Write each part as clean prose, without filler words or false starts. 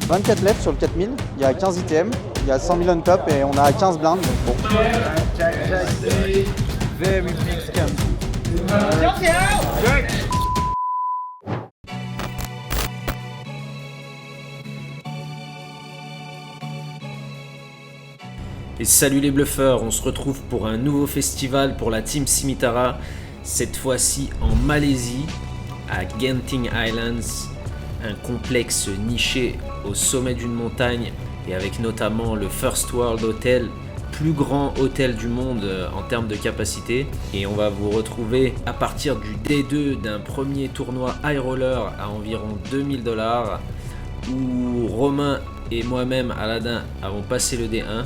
24 left sur le 4000, il y a 15 ITM, il y a 100 000 on top et on a 15 blindes. Donc bon. Very big scam. Et salut les bluffeurs, on se retrouve pour un nouveau festival pour la team Simitara, cette fois-ci en Malaisie, à Genting Islands, un complexe niché au sommet d'une montagne et avec notamment le First World Hotel, plus grand hôtel du monde en termes de capacité. Et on va vous retrouver à partir du D2 d'un premier tournoi high roller à environ 2000 $, où Romain et moi-même, Aladin, avons passé le D1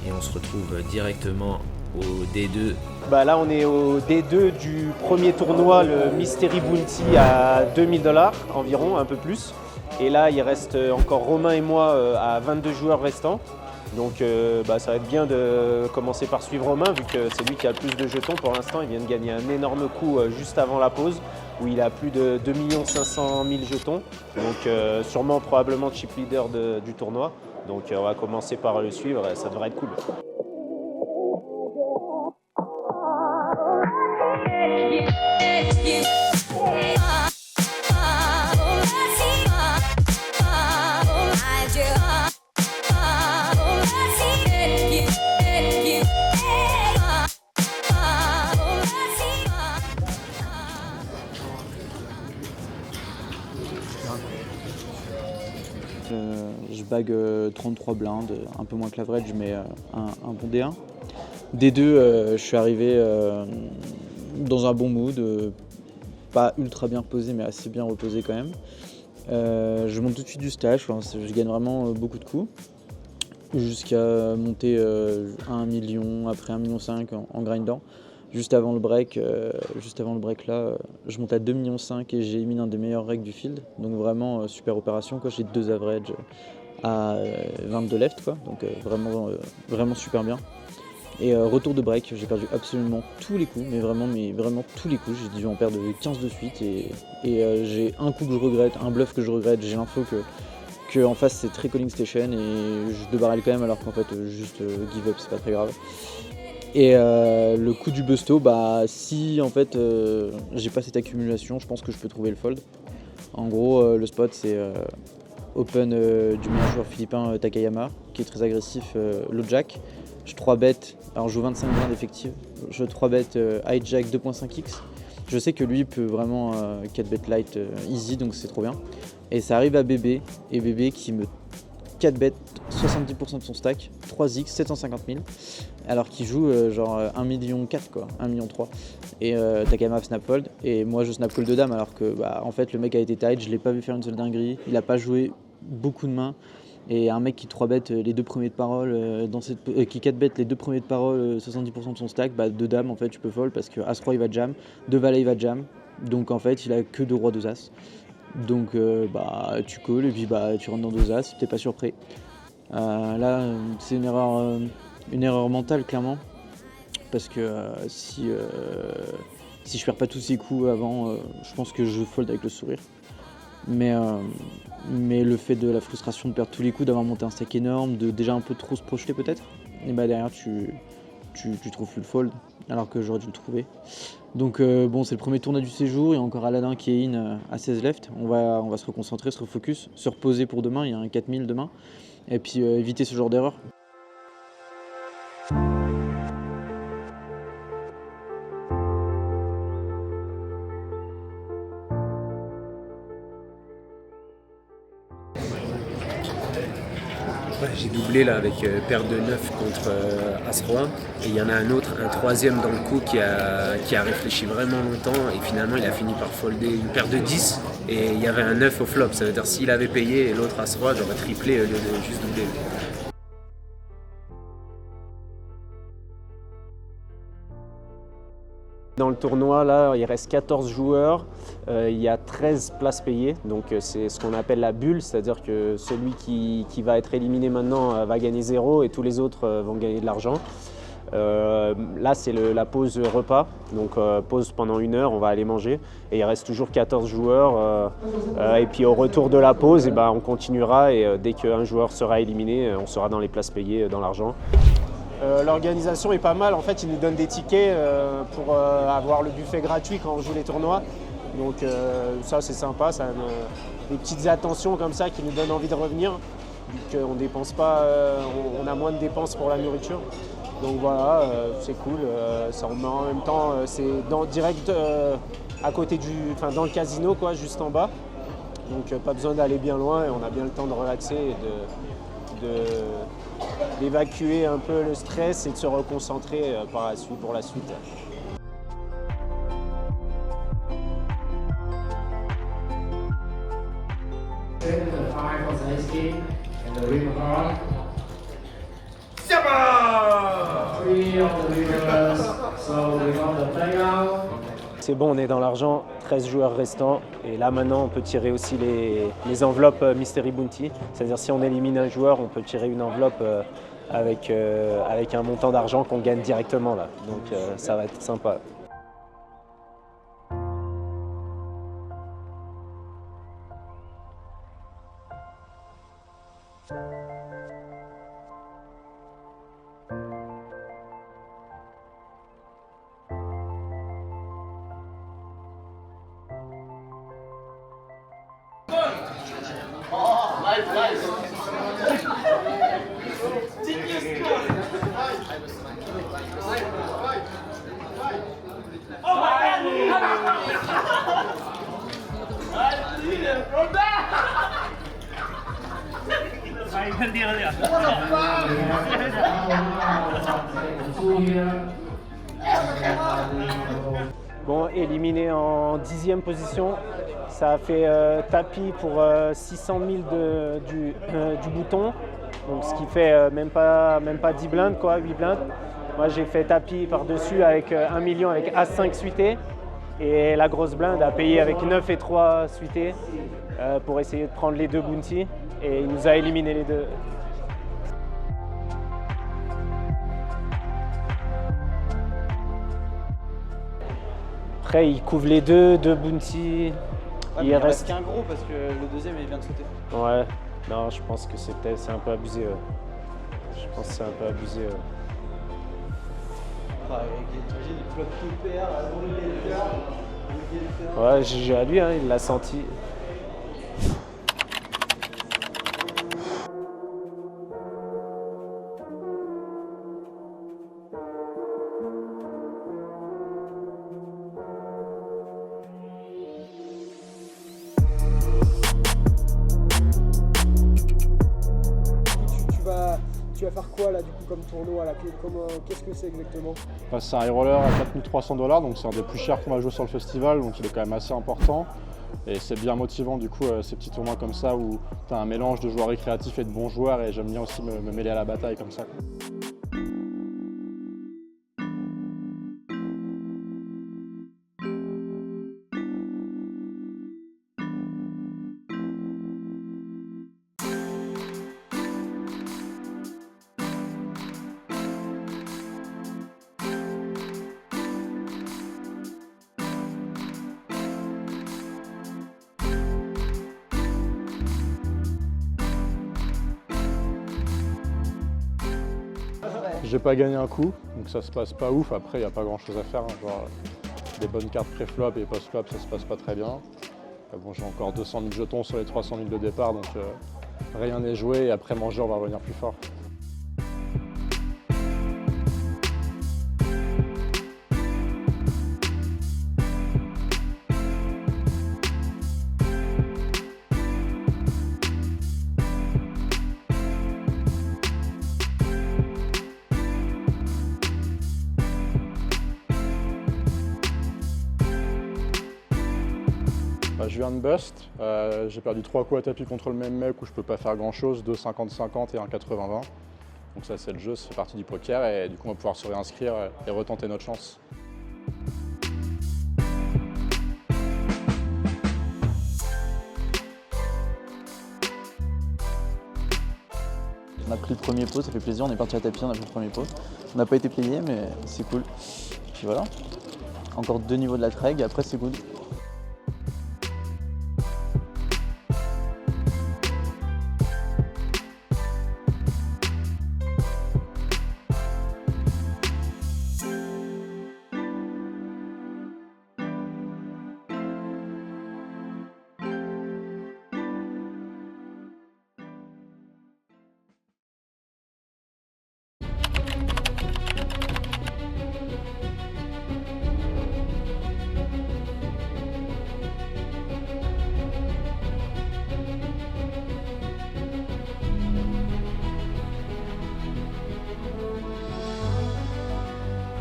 et on se retrouve directement au D2. Là on est au D2 du premier tournoi, le Mystery Bounty à 2000 $ environ, un peu plus. Et là il reste encore Romain et moi à 22 joueurs restants. Donc ça va être bien de commencer par suivre Romain vu que c'est lui qui a le plus de jetons pour l'instant. Il vient de gagner un énorme coup juste avant la pause où il a plus de 2 500 000 jetons. Donc sûrement probablement chip leader du tournoi. Donc on va commencer par le suivre et ça devrait être cool. Je bague 33 blindes, un peu moins que l'average, mais un bon D1. D2, je suis arrivé dans un bon mood, pas ultra bien reposé, mais assez bien reposé quand même. Je monte tout de suite du stage, je gagne vraiment beaucoup de coups, jusqu'à monter à 1 million, après 1,5 million en grindant. Juste avant le break là, je monte à 2,5 millions et j'ai mis un des meilleurs règles du field. Donc vraiment super opération, quoi. J'ai 2 average à 22 left, quoi. Donc vraiment super bien. Et retour de break, j'ai perdu absolument tous les coups, mais vraiment tous les coups. J'ai dû en perdre 15 de suite et j'ai un coup que je regrette, un bluff que je regrette. J'ai l'info que en face c'est très calling station et je débarrel quand même alors qu'en fait juste give up, c'est pas très grave. Et le coup du busto, si en fait j'ai pas cette accumulation, je pense que je peux trouver le fold. En gros, le spot c'est open du meilleur joueur philippin Takayama, qui est très agressif, low jack. Je 3-bet, alors je joue 25 blindes effectives, je 3-bet hijack 2.5x. Je sais que lui peut vraiment 4-bet light easy, donc c'est trop bien. Et ça arrive à Bébé, et Bébé qui me 4-bet 70% de son stack, 3x, 750 000, alors qu'il joue genre 1,4 million quoi, 1,3 million. Et Takayama snap fold, et moi je snap call de dame, alors que en fait le mec a été tight, je l'ai pas vu faire une seule dinguerie, il a pas joué beaucoup de mains. Et un mec qui 3-bet les deux premiers de parole, qui 4-bet les deux premiers de parole, 70% de son stack, de dame en fait tu peux fold parce que As-Roi il va jam, de Valet il va jam, donc en fait il a que 2 rois 2 As. Donc tu calls et puis tu rentres dans 2 As, t'es pas surpris. Là c'est une erreur mentale clairement, parce que si je perds pas tous ces coups avant, je pense que je fold avec le sourire. Mais le fait de la frustration de perdre tous les coups, d'avoir monté un stack énorme, de déjà un peu trop se projeter peut-être, et derrière tu trouves plus le fold alors que j'aurais dû le trouver. Donc c'est le premier tournoi du séjour, il y a encore Aladin qui est in à 16 left. On va se reconcentrer, se refocus, se reposer pour demain, il y a un 4000 demain, et puis éviter ce genre d'erreur. J'ai doublé là avec paire de 9 contre As-Roi, et il y en a un autre, un troisième dans le coup qui a réfléchi vraiment longtemps et finalement il a fini par folder une paire de 10 et il y avait un 9 au flop, ça veut dire s'il avait payé et l'autre As-Roi, j'aurais triplé au lieu de juste doubler. Dans le tournoi, là, il reste 14 joueurs, il y a 13 places payées, donc c'est ce qu'on appelle la bulle, c'est-à-dire que celui qui va être éliminé maintenant va gagner 0 et tous les autres vont gagner de l'argent. Là, c'est la pause repas, donc pause pendant 1 heure, on va aller manger. Et il reste toujours 14 joueurs. Et puis au retour de la pause, et on continuera et dès qu'un joueur sera éliminé, on sera dans les places payées, dans l'argent. L'organisation est pas mal, en fait ils nous donnent des tickets pour avoir le buffet gratuit quand on joue les tournois. Donc ça c'est sympa, des petites attentions comme ça qui nous donnent envie de revenir, vu qu'on dépense pas, on a moins de dépenses pour la nourriture. Donc voilà, c'est cool, ça en même temps c'est direct à côté dans le casino quoi, juste en bas. Donc pas besoin d'aller bien loin et on a bien le temps de relaxer et d'évacuer un peu le stress et de se reconcentrer pour la suite. C'est bon, on est dans l'argent, 13 joueurs restants et là maintenant on peut tirer aussi les enveloppes Mystery Bounty, c'est-à-dire si on élimine un joueur on peut tirer une enveloppe avec un montant d'argent qu'on gagne directement là, donc ça va être sympa. Bon, éliminé en 10e position, ça a fait tapis pour 600 000 du bouton, donc ce qui fait même pas 10 blindes, quoi, 8 blindes. Moi j'ai fait tapis par-dessus avec 1 million avec As5 suité et la grosse blinde a payé avec 9 et 3 suité pour essayer de prendre les 2 bounty et il nous a éliminé les 2. Après, il couvre les deux bounty. Ouais, il reste qu'un gros parce que le deuxième il vient de sauter. Ouais, non, je pense que c'est un peu abusé. Je pense que c'est un peu abusé. Ouais, j'ai à lui, hein, il l'a senti. Tu vas faire quoi là du coup comme tournoi là, qu'est-ce que c'est exactement? C'est un high roller à 4 300 $, donc c'est un des plus chers qu'on va jouer sur le festival, donc il est quand même assez important. Et c'est bien motivant du coup ces petits tournois comme ça où tu as un mélange de joueurs récréatifs et de bons joueurs et j'aime bien aussi me mêler à la bataille comme ça. J'ai pas gagné un coup, donc ça se passe pas ouf. Après, il n'y a pas grand chose à faire. Hein. Genre, des bonnes cartes pré-flop et post-flop, ça se passe pas très bien. Bon, j'ai encore 200 000 jetons sur les 300 000 de départ, donc rien n'est joué. Et après manger, on va revenir plus fort. Je viens de bust, j'ai perdu 3 coups à tapis contre le même mec où je peux pas faire grand chose, 2 50-50 et un 80-20. Donc ça c'est le jeu, ça fait partie du poker et du coup on va pouvoir se réinscrire et retenter notre chance. On a pris le premier pot, ça fait plaisir, on est parti à tapis, on a pris le premier pot. On n'a pas été payé, mais c'est cool. Puis voilà, encore 2 niveaux de la treg, après c'est good.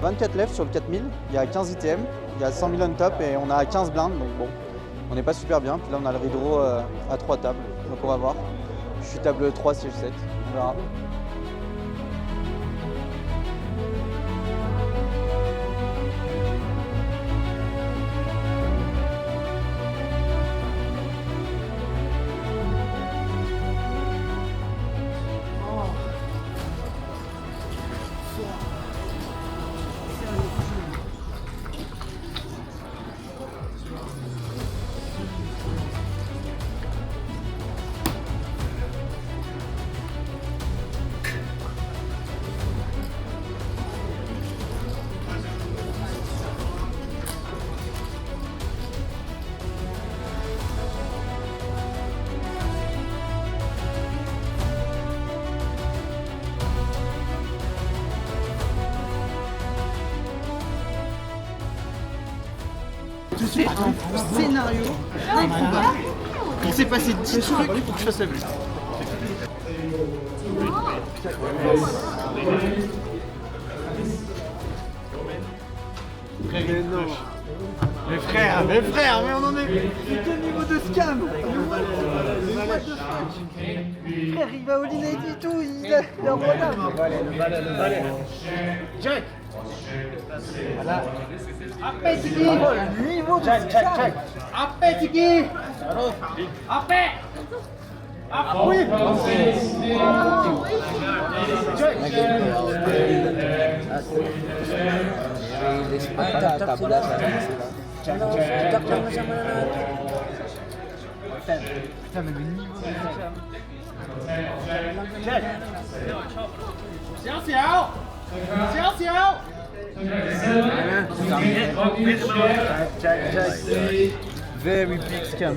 « 24 lèvres sur le 4000, il y a 15 ITM, il y a 100 000 on top et on a 15 blindes, donc bon, on n'est pas super bien. Puis là on a le redraw à 3 tables, donc on va voir. Je suis table 3, siège 7, on verra. Je suis un scénario improbable. Il s'est passé 10 trucs pour que je fasse la vue. Mais non. Mes frères, mais on en est. C'est quel niveau de scam? Frère, il va au line et tout, il est en rodave. Le balai. Jack. Voilà. Après, Tiki. Le niveau de scam. Après, Tiki. Après. Ah oui. Jack. Putain, mais le niveau de scam. Jack. Jack. Very big scam.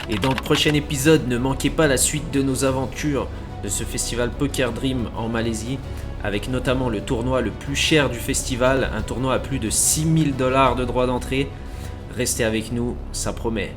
Et dans le prochain épisode, ne manquez pas la suite de nos aventures de ce festival Poker Dream en Malaisie, avec notamment le tournoi le plus cher du festival, un tournoi à plus de 6 000 $ de droits d'entrée. Restez avec nous, ça promet.